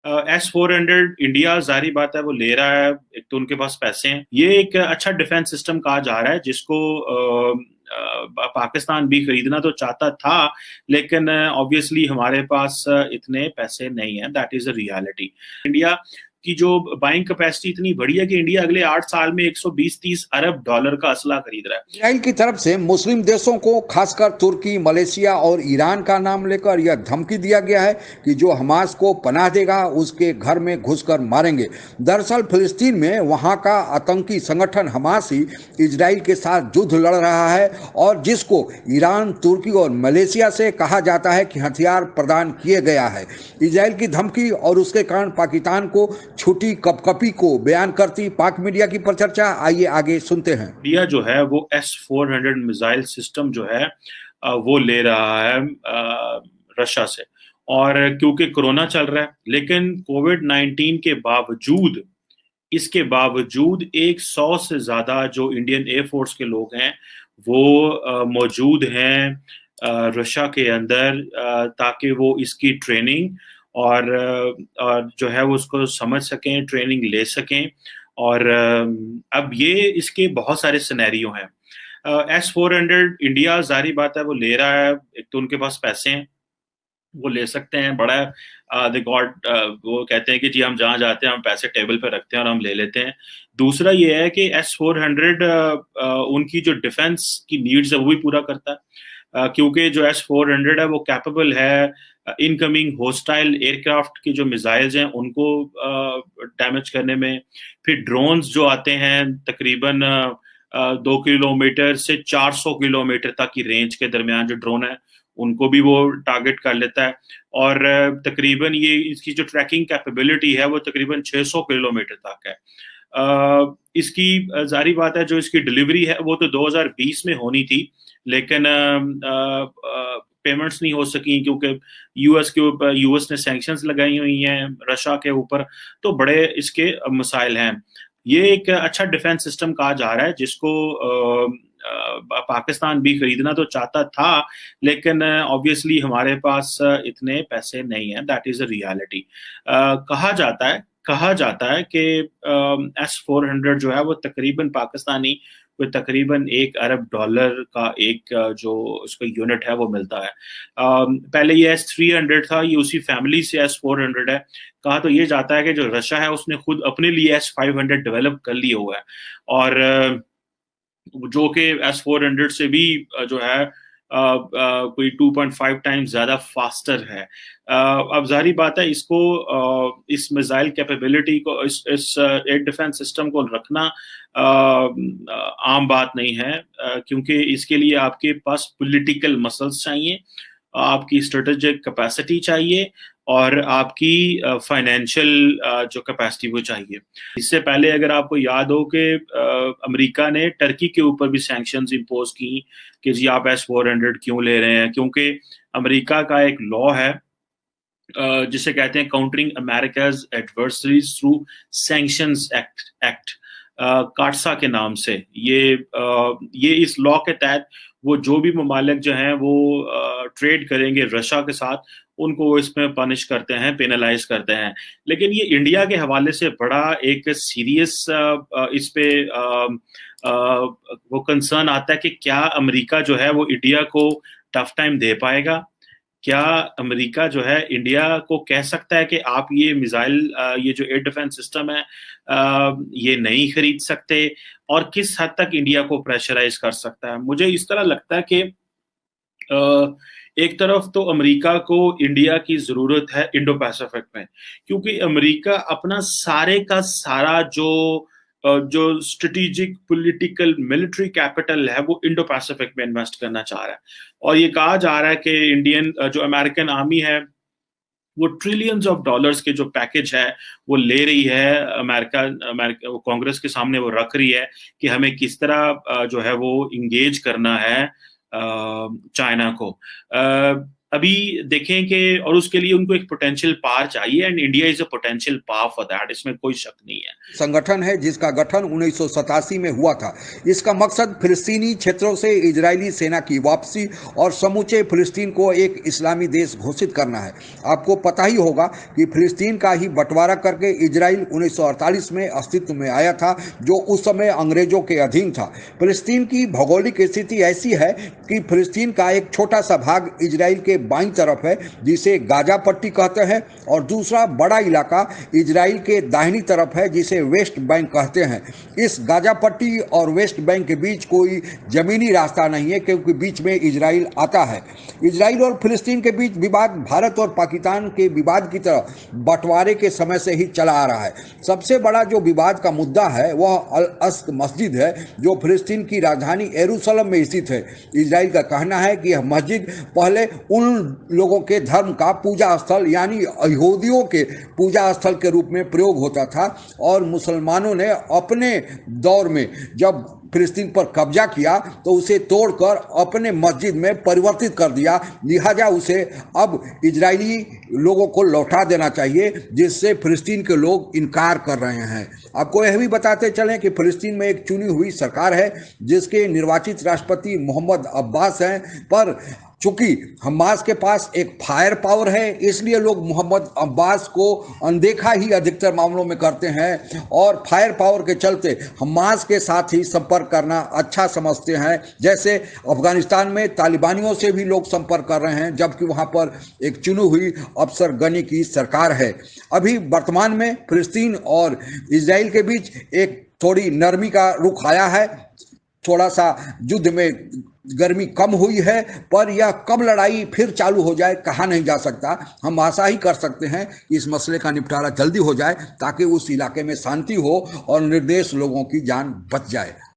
S-400 India जारी बात है वो ले रहा है। एक तो उनके पास पैसे हैं, ये एक अच्छा डिफेंस सिस्टम कहा जा रहा है जिसको पाकिस्तान भी खरीदना तो चाहता था, लेकिन ऑब्वियसली हमारे पास इतने पैसे नहीं हैं। That is a reality. India की जो बाइंग कैपेसिटी इतनी बड़ी है कि इंडिया अगले 8 साल में 120-130 अरब डॉलर का असला खरीद रहा है। इजराइल की तरफ से मुस्लिम देशों को खासकर तुर्की, मलेशिया और ईरान का नाम लेकर यह धमकी दिया गया है कि जो हमास को पनाह देगा उसके घर में घुसकर मारेंगे। दरअसल फिलिस्तीन में वहां का आतंकी संगठन हमास ही इजराइल के साथ युद्ध लड़ रहा है और जिसको ईरान, तुर्की और मलेशिया से कहा जाता है कि हथियार प्रदान किए गया है। इजराइल की धमकी और उसके कारण पाकिस्तान को छुटी कपकपी को बयान करती पाक मीडिया की परिचर्चा, आइए आगे सुनते हैं। इंडिया जो है वो S-400 मिसाइल सिस्टम जो है वो ले रहा है रशिया से। और क्योंकि कोरोना चल रहा है, लेकिन कोविड-19 के बावजूद, इसके बावजूद 100 से ज्यादा जो इंडियन एयरफोर्स के लोग हैं वो मौजूद हैं रशिया के अंदर, ताकि वो इसकी ट्रेनिंग और जो है वो उसको समझ सकें, ट्रेनिंग ले सकें। और अब ये इसके बहुत सारे सिनेरियो हैं। S-400 इंडिया जारी बात है वो ले रहा है। एक तो उनके पास पैसे हैं, वो ले सकते हैं। बड़ा दे गॉट, वो कहते हैं कि जी हम जहाँ जाते हैं हम पैसे टेबल पे रखते हैं और हम ले लेते हैं। दूसरा ये है कि S-400 उनकी जो डिफेंस की नीड्स है वो भी पूरा करता है, क्योंकि जो S-400 है वो कैपेबल है इनकमिंग होस्टाइल एयरक्राफ्ट की जो मिसाइल्स हैं उनको डैमेज करने में। फिर ड्रोन्स जो आते हैं तकरीबन 2 किलोमीटर से 400 किलोमीटर तक की रेंज के दरमियान जो ड्रोन है उनको भी वो टारगेट कर लेता है। और तकरीबन ये इसकी जो ट्रैकिंग कैपेबिलिटी है वो तकरीबन 600 किलोमीटर तक है। इसकी जारी बात है जो इसकी डिलीवरी है वो तो 2020 में होनी थी, लेकिन पेमेंट्स नहीं हो सकी क्योंकि यूएस के ऊपर, यूएस ने सैंक्शंस लगाई हुई हैं रशिया के ऊपर। तो बड़े इसके मसाइल हैं। ये एक अच्छा डिफेंस सिस्टम कहा जा रहा है जिसको पाकिस्तान भी खरीदना तो चाहता था, लेकिन ऑब्वियसली हमारे पास इतने पैसे नहीं हैं। That is a reality. कहा जाता है कि S-400 जो है वो तकरीबन पाकिस्तानी कोई तकरीबन 1 अरब डॉलर का एक जो उसका यूनिट है वो मिलता है। पहले ये S-300 था, ये उसी फैमिली से S-400 है। कहा तो ये जाता है कि जो रशिया है उसने खुद अपने लिए S-500 डेवलप कर लिया हुआ है, और जो कि S-400 से भी जो है कोई 2.5 टाइम्स ज्यादा फास्टर है। अब जारी बात है इसको इस मिसाइल कैपेबिलिटी को, इस एयर डिफेंस सिस्टम को रखना आम बात नहीं है, क्योंकि इसके लिए आपके पास पॉलिटिकल मसल्स चाहिए, आपकी स्ट्रेटेजिक कैपेसिटी चाहिए और आपकी फाइनेंशियल जो कैपेसिटी वो चाहिए। इससे पहले अगर आपको याद हो कि अमेरिका ने टर्की के ऊपर भी सैंक्शंस इंपोज की कि जी आप S-400 क्यों ले रहे हैं, क्योंकि अमेरिका का एक लॉ है जिसे कहते हैं countering America's adversaries through sanctions act, CAATSA के नाम से। ये इस लॉ के तहत वो जो भी ममालिक जो हैं वो ट्रेड करेंगे रशिया के साथ, उनको वो इसमें पनिश करते हैं, पेनलाइज करते हैं। लेकिन ये इंडिया के हवाले से बड़ा एक सीरियस इस पे वो कंसर्न आता है कि क्या अमेरिका जो है वो इंडिया को टफ टाइम दे पाएगा। क्या अमेरिका जो है इंडिया को कह सकता है कि आप ये मिसाइल, ये जो एयर डिफेंस सिस्टम है ये नहीं खरीद सकते, और किस हद तक इंडिया को प्रेशराइज कर सकता है। मुझे इस तरह लगता है कि एक तरफ तो अमेरिका को इंडिया की जरूरत है इंडो पैसिफिक में, क्योंकि अमेरिका अपना सारे का सारा जो स्ट्रेटेजिक पॉलिटिकल मिलिट्री कैपिटल है वो इंडो पैसिफिक में इन्वेस्ट करना चाह रहा है। और ये कहा जा रहा है कि इंडियन जो अमेरिकन आर्मी है वो ट्रिलियंस ऑफ डॉलर्स के जो पैकेज है वो ले रही है। अमेरिका कांग्रेस के सामने वो रख रही है कि हमें किस तरह जो है वो इंगेज करना है चाइना को। अभी देखें कि, और उसके लिए उनको एक पोटेंशियल पावर चाहिए, and India is a potential power for that, इसमें कोई शक नहीं है। संगठन है जिसका गठन 1987 में हुआ था। इसका मकसद फिलिस्तीनी क्षेत्रों से इजरायली सेना की वापसी और समूचे फिलिस्तीन को एक इस्लामी देश घोषित करना है। आपको पता ही होगा कि फिलिस्तीन का ही बंटवारा करके इजराइल 1948 में अस्तित्व में आया था, जो उस समय अंग्रेजों के अधीन था। फिलिस्तीन की भौगोलिक स्थिति ऐसी है कि फिलिस्तीन का एक छोटा सा भाग इजराइल के बाईं तरफ है, जिसे गाजा पट्टी कहते हैं, और दूसरा बड़ा इलाका इजराइल के दाहिनी तरफ है, जिसे वेस्ट बैंक कहते हैं। इस गाजा पट्टी और वेस्ट बैंक के बीच कोई जमीनी रास्ता नहीं है, क्योंकि बीच में इजराइल आता है। इजराइल और फिलिस्तीन के बीच विवाद भारत और पाकिस्तान के विवाद की तरह बंटवारे के समय से ही चला आ रहा है। सबसे बड़ा जो विवाद का मुद्दा है वह अल अक्स मस्जिद है, जो फिलिस्तीन की राजधानी यरूशलेम में स्थित है। इजराइल का कहना है कि यह मस्जिद पहले उन लोगों के धर्म का पूजा स्थल यानी यहूदियों के पूजा स्थल के रूप में प्रयोग होता था, और मुसलमानों ने अपने दौर में जब फिलिस्तीन पर कब्जा किया तो उसे तोड़कर अपने मस्जिद में परिवर्तित कर दिया। लिहाजा उसे अब इजरायली लोगों को लौटा देना चाहिए, जिससे फिलिस्तीन के लोग इनकार कर रहे हैं। आपको यह भी बताते चलें कि फिलिस्तीन में एक चुनी हुई सरकार है, जिसके निर्वाचित राष्ट्रपति मोहम्मद अब्बास हैं, पर चूंकि हमास के पास एक फायर पावर है, इसलिए लोग मोहम्मद अब्बास को अनदेखा ही अधिकतर मामलों में करते हैं, और फायर पावर के चलते हमास के साथ ही संपर्क करना अच्छा समझते हैं। जैसे अफगानिस्तान में तालिबानियों से भी लोग संपर्क कर रहे हैं, जबकि वहां पर एक चुनी हुई अफसर गनी की सरकार है। अभी वर्तमान में फिलिस्तीन और इजराइल के बीच एक थोड़ी नरमी का रुख आया है, थोड़ा सा युद्ध में गर्मी कम हुई है, पर यह कब लड़ाई फिर चालू हो जाए कहा नहीं जा सकता। हम आशा ही कर सकते हैं कि इस मसले का निपटारा जल्दी हो जाए, ताकि उस इलाके में शांति हो और निर्दोष लोगों की जान बच जाए।